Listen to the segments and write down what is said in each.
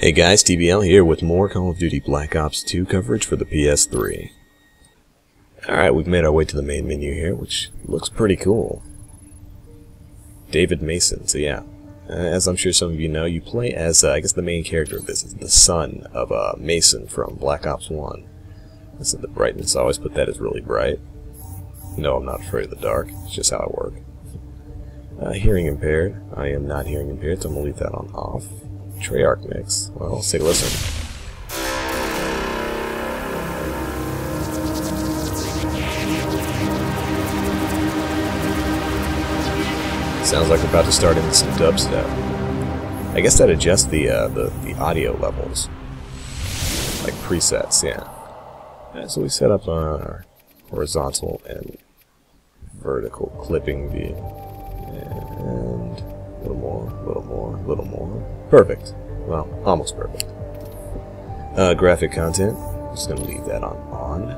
Hey guys, TBL here with more Call of Duty Black Ops 2 coverage for the PS3. Alright, we've made our way to the main menu here, which looks pretty cool. David Mason, so yeah. As I'm sure some of you know, you play as, I guess the main character of this is the son of Mason from Black Ops 1. Listen, the brightness, I always put that as really bright. No, I'm not afraid of the dark, it's just how I work. Hearing impaired, I am not hearing impaired, so I'm going to leave that on off. Treyarch mix. Well, let's take a listen. Sounds like we're about to start into some dubstep. I guess that adjusts the audio levels, like presets. Yeah. So we set up our horizontal and vertical clipping view, and a little more, a little more, a little more. Perfect. Well, almost perfect. Graphic content, just going to leave that on.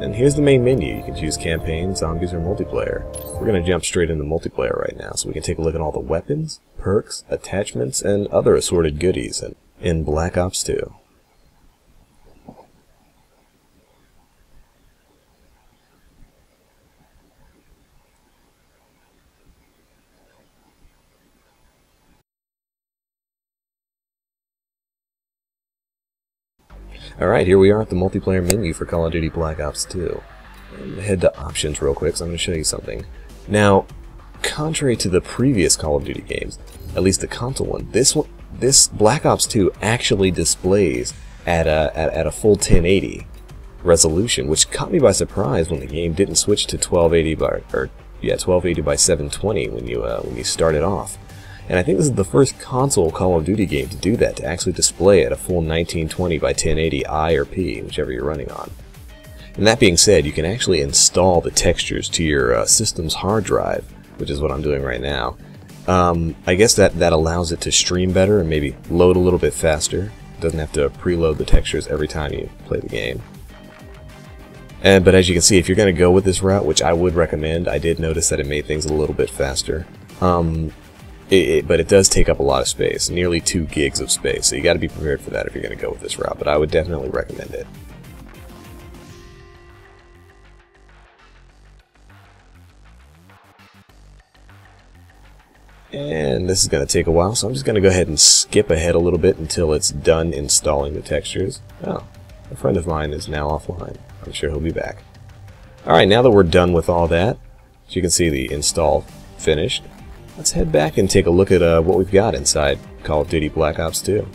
And here's the main menu. You can choose campaign, zombies, or multiplayer. We're going to jump straight into multiplayer right now, so we can take a look at all the weapons, perks, attachments, and other assorted goodies in Black Ops 2. Alright, here we are at the multiplayer menu for Call of Duty Black Ops 2. And head to options real quick, so I'm going to show you something. Now, contrary to the previous Call of Duty games, at least the console one, this Black Ops 2 actually displays at a full 1080 resolution, which caught me by surprise when the game didn't switch to 1280 by 720 when you started off. And I think this is the first console Call of Duty game to do that, to actually display at a full 1920 by 1080 I or P, whichever you're running on. And that being said, you can actually install the textures to your system's hard drive, which is what I'm doing right now. I guess that allows it to stream better and maybe load a little bit faster. It doesn't have to preload the textures every time you play the game. But as you can see, if you're going to go with this route, which I would recommend, I did notice that it made things a little bit faster. But it does take up a lot of space, nearly 2 gigs of space, so you got to be prepared for that if you're going to go with this route, but I would definitely recommend it. And this is going to take a while, so I'm just going to go ahead and skip ahead a little bit until it's done installing the textures. Oh, a friend of mine is now offline. I'm sure he'll be back. Alright, now that we're done with all that, as you can see the install finished, let's head back and take a look at what we've got inside Call of Duty Black Ops 2.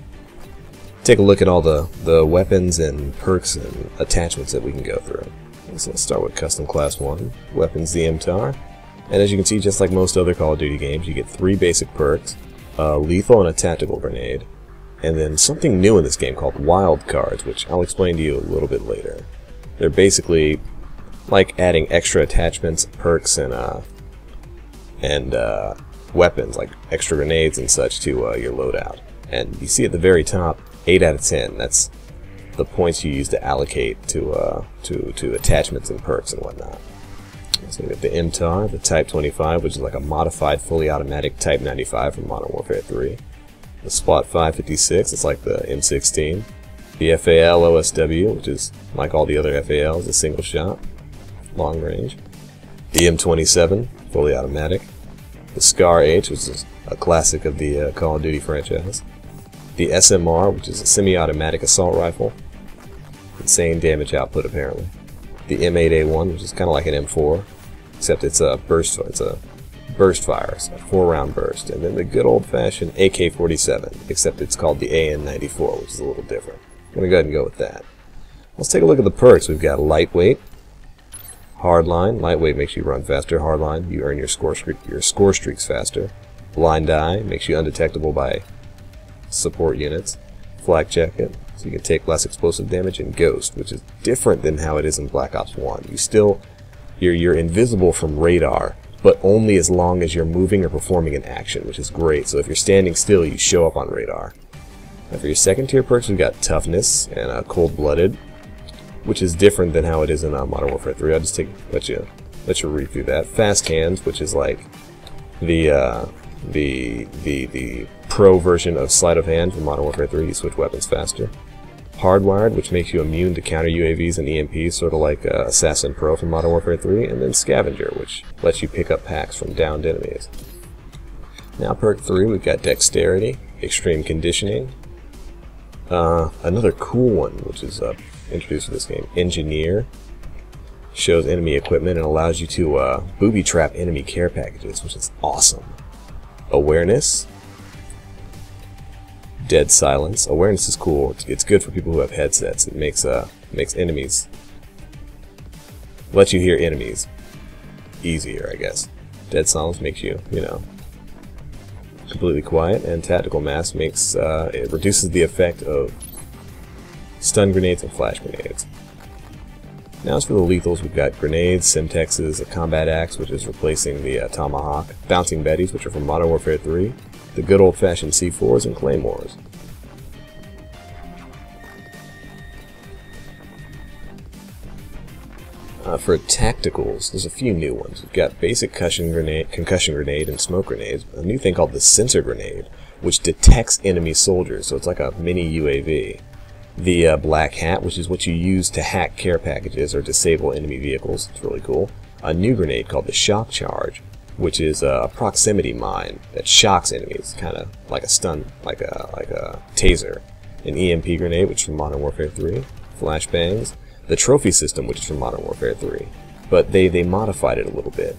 Take a look at all the weapons and perks and attachments that we can go through. So let's start with Custom Class 1, Weapons the MTAR. And as you can see, just like most other Call of Duty games, you get 3 basic perks, lethal and a tactical grenade, and then something new in this game called wild cards, which I'll explain to you a little bit later. They're basically like adding extra attachments, perks, and weapons like extra grenades and such to your loadout. And you see at the very top, 8 out of 10. That's the points you use to allocate to attachments and perks and whatnot. So we got the MTAR, the Type 25, which is like a modified fully automatic Type 95 from Modern Warfare 3. The Spot 556, it's like the M16. The FAL OSW, which is like all the other FALs, a single shot, long range. The M27, fully automatic. The Scar H, which is a classic of the Call of Duty franchise. The SMR, which is a semi-automatic assault rifle. Insane damage output, apparently. The M8A1, which is kind of like an M4, except it's a burst fire, so a 4-round burst. And then the good old-fashioned AK-47, except it's called the AN-94, which is a little different. I'm going to go ahead and go with that. Let's take a look at the perks. We've got Lightweight, Hardline. Lightweight makes you run faster. Hardline, you earn your score streaks faster. Blind Eye makes you undetectable by support units. Flak Jacket, so you can take less explosive damage. And Ghost, which is different than how it is in Black Ops 1. You're invisible from radar, but only as long as you're moving or performing an action, which is great. So if you're standing still, you show up on radar. Now for your second tier perks, we've got Toughness and Cold-Blooded, which is different than how it is in Modern Warfare 3. I'll just let you read through that. Fast Hands, which is like the pro version of Sleight of Hand from Modern Warfare 3. You switch weapons faster. Hardwired, which makes you immune to counter UAVs and EMPs, sort of like Assassin Pro from Modern Warfare 3. And then Scavenger, which lets you pick up packs from downed enemies. Now Perk 3, we've got Dexterity, Extreme Conditioning. Another cool one, which is introduced to this game, Engineer. Shows enemy equipment and allows you to booby trap enemy care packages, which is awesome. Awareness. Dead Silence. Awareness is cool. It's good for people who have headsets. It makes enemies, lets you hear enemies easier, I guess. Dead Silence makes you, completely quiet. And Tactical Mass makes it reduces the effect of stun grenades and flash grenades. Now as for the lethals, we've got grenades, Semtexes, a combat axe, which is replacing the tomahawk, bouncing betties, which are from Modern Warfare 3. The good old-fashioned C4s and Claymores. For tacticals, there's a few new ones. We've got basic concussion grenade, and smoke grenades. A new thing called the sensor grenade, which detects enemy soldiers, so it's like a mini UAV. The black hat, which is what you use to hack care packages or disable enemy vehicles. It's really cool. A new grenade called the shock charge, which is a proximity mine that shocks enemies, kind of like a stun, like a taser. An EMP grenade, which is from Modern Warfare 3. Flashbangs. The trophy system, which is from Modern Warfare 3. But they modified it a little bit.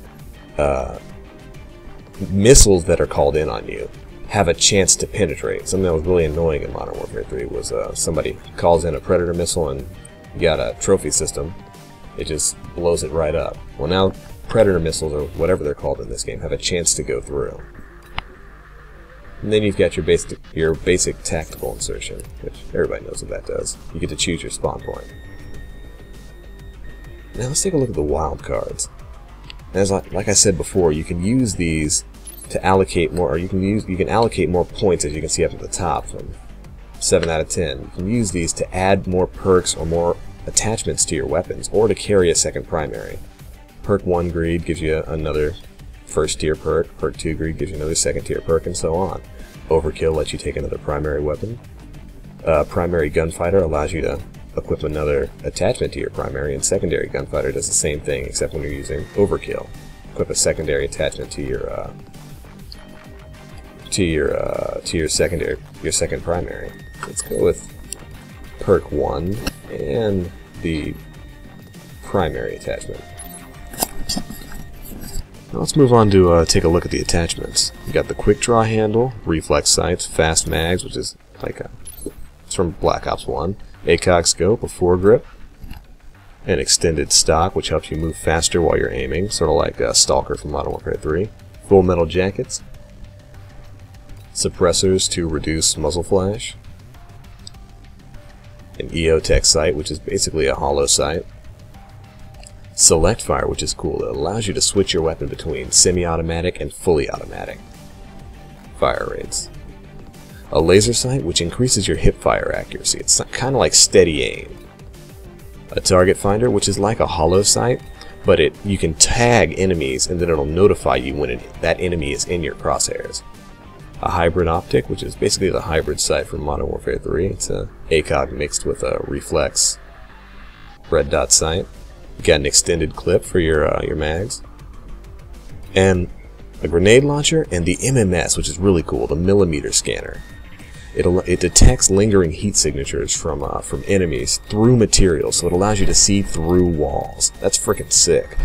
Missiles that are called in on you have a chance to penetrate. Something that was really annoying in Modern Warfare 3 was somebody calls in a Predator missile and you got a trophy system. It just blows it right up. Well, now Predator missiles, or whatever they're called in this game, have a chance to go through. And then you've got your basic tactical insertion, which everybody knows what that does. You get to choose your spawn point. Now let's take a look at the wild cards. As like I said before, you can use these to allocate more, or you can allocate more points, as you can see up at the top, from 7 out of 10. You can use these to add more perks or more attachments to your weapons, or to carry a second primary. Perk 1 Greed gives you another first tier perk, Perk 2 Greed gives you another second tier perk, and so on. Overkill lets you take another primary weapon. Primary Gunfighter allows you to equip another attachment to your primary, and Secondary Gunfighter does the same thing, except when you're using Overkill. Equip a secondary attachment to your second primary. Let's go with Perk 1 and the primary attachment. Now let's move on to take a look at the attachments. You got the quick draw handle, reflex sights, fast mags, which is like it's from Black Ops 1, ACOG scope, a foregrip, an extended stock, which helps you move faster while you're aiming, sort of like a Stalker from Modern Warfare 3, full metal jackets, suppressors to reduce muzzle flash, an EOTech sight, which is basically a hollow sight, select fire, which is cool. It allows you to switch your weapon between semi-automatic and fully automatic fire rates. A laser sight, which increases your hip fire accuracy. It's kind of like steady aim. A target finder, which is like a hollow sight, but you can tag enemies and then it'll notify you when that enemy is in your crosshairs. A hybrid optic, which is basically the hybrid sight from Modern Warfare 3. It's a ACOG mixed with a reflex red dot sight. You got an extended clip for your mags, and a grenade launcher, and the MMS, which is really cool, the millimeter scanner. It detects lingering heat signatures from enemies through materials, so it allows you to see through walls. That's freaking sick.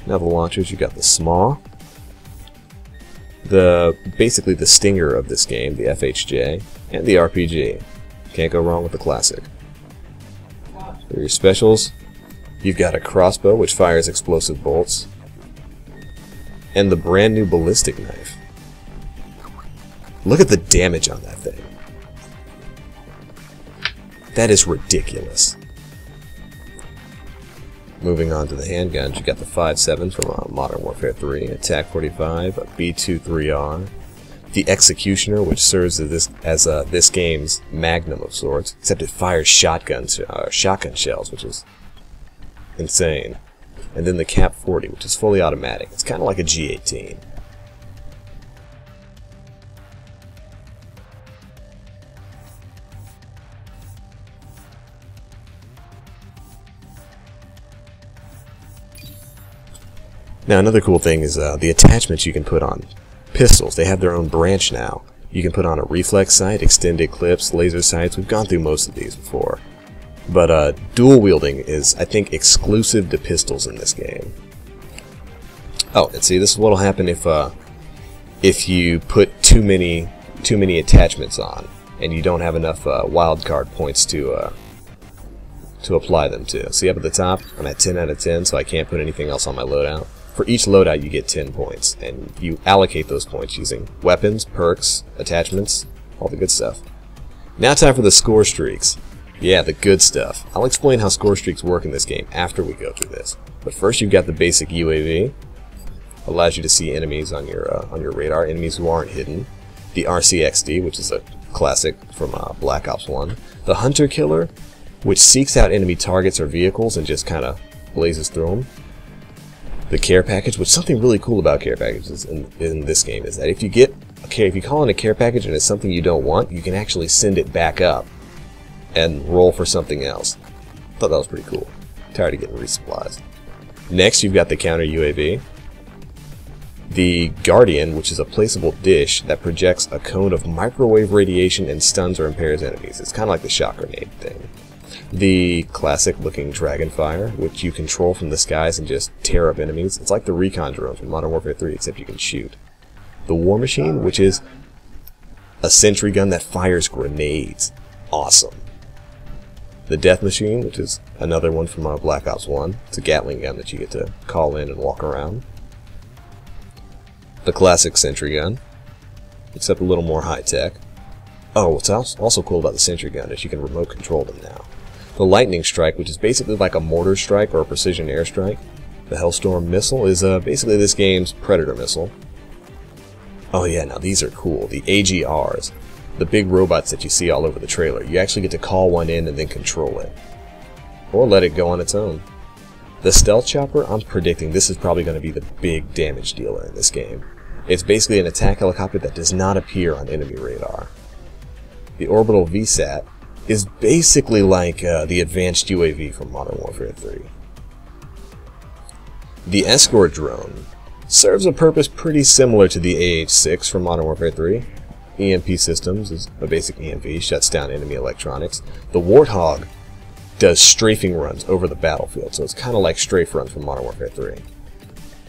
Now the launchers, you got the SMAW, basically the stinger of this game, the FHJ, and the RPG. Can't go wrong with the classic. For your specials, you've got a crossbow which fires explosive bolts, and the brand new ballistic knife. Look at the damage on that thing. That is ridiculous. Moving on to the handguns, you got the 5.7 from Modern Warfare 3, a TAC-45, a B-23R, the Executioner, which serves as this game's magnum of sorts, except it fires shotgun shells, which is insane. And then the Cap-40, which is fully automatic. It's kind of like a G-18. Now, another cool thing is the attachments you can put on pistols. They have their own branch now. You can put on a reflex sight, extended clips, laser sights. We've gone through most of these before. But dual wielding is, I think, exclusive to pistols in this game. Oh, and see, this is what'll happen if you put too many attachments on and you don't have enough wildcard points to apply them to. See, up at the top, I'm at 10 out of 10, so I can't put anything else on my loadout. For each loadout, you get 10 points, and you allocate those points using weapons, perks, attachments, all the good stuff. Now time for the score streaks. Yeah, the good stuff. I'll explain how score streaks work in this game after we go through this. But first, you've got the basic UAV. Allows you to see enemies on your radar, enemies who aren't hidden. The RCXD, which is a classic from Black Ops 1. The Hunter Killer, which seeks out enemy targets or vehicles and just kind of blazes through them. The care package, which something really cool about care packages in this game is that if you call in a care package and it's something you don't want, you can actually send it back up and roll for something else. Thought that was pretty cool. Tired of getting resupplies. Next, you've got the counter UAV. The Guardian, which is a placeable dish that projects a cone of microwave radiation and stuns or impairs enemies. It's kind of like the shock grenade thing. The classic looking Dragonfire, which you control from the skies and just tear up enemies. It's like the recon drone from Modern Warfare 3, except you can shoot. The War Machine, which is a sentry gun that fires grenades. Awesome. The Death Machine, which is another one from Black Ops 1. It's a Gatling gun that you get to call in and walk around. The classic sentry gun, except a little more high-tech. Oh, what's also cool about the sentry gun is you can remote control them now. The Lightning Strike, which is basically like a mortar strike or a precision airstrike. The Hellstorm Missile is basically this game's Predator missile. Oh yeah, now these are cool. The AGRs, the big robots that you see all over the trailer. You actually get to call one in and then control it. Or let it go on its own. The Stealth Chopper, I'm predicting this is probably going to be the big damage dealer in this game. It's basically an attack helicopter that does not appear on enemy radar. The Orbital VSAT is basically like the advanced UAV from Modern Warfare 3. The Escort Drone serves a purpose pretty similar to the AH-6 from Modern Warfare 3. EMP Systems is a basic EMP, shuts down enemy electronics. The Warthog does strafing runs over the battlefield, so it's kind of like strafe runs from Modern Warfare 3.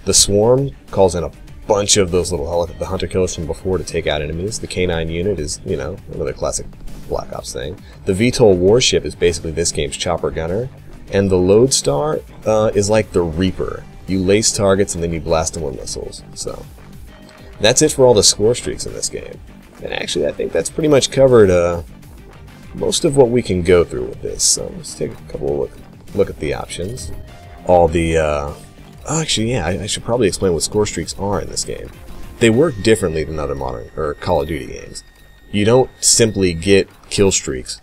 The Swarm calls in a bunch of those little the Hunter Killers from before to take out enemies. The K9 unit is, you know, another classic Black Ops thing. The VTOL Warship is basically this game's chopper gunner. And the Lodestar is like the Reaper. You lace targets and then you blast them with missiles. So that's it for all the score streaks in this game. And actually, I think that's pretty much covered most of what we can go through with this. So let's take a couple of look at the options. All the actually, yeah, I should probably explain what score streaks are in this game. They work differently than other modern or Call of Duty games. You don't simply get kill streaks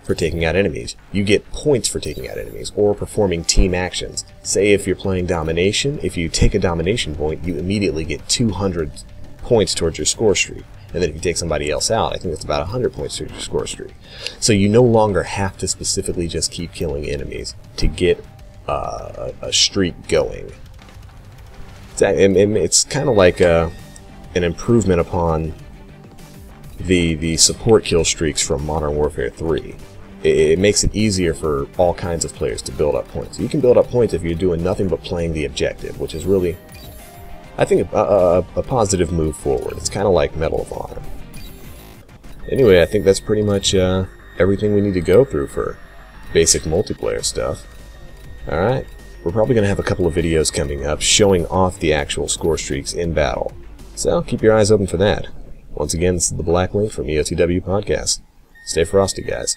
for taking out enemies. You get points for taking out enemies or performing team actions. Say if you're playing domination, if you take a domination point, you immediately get 200 points towards your score streak. And then if you take somebody else out, I think it's about 100 points to your score streak. So you no longer have to specifically just keep killing enemies to get a streak going. It's kind of like an improvement upon the support kill streaks from Modern Warfare 3. It makes it easier for all kinds of players to build up points. You can build up points if you're doing nothing but playing the objective, which is really, I think, a positive move forward. It's kind of like Medal of Honor. Anyway, I think that's pretty much everything we need to go through for basic multiplayer stuff. Alright, we're probably going to have a couple of videos coming up showing off the actual score streaks in battle. So keep your eyes open for that. Once again, this is the Black Link from EOTW Podcast. Stay frosty, guys.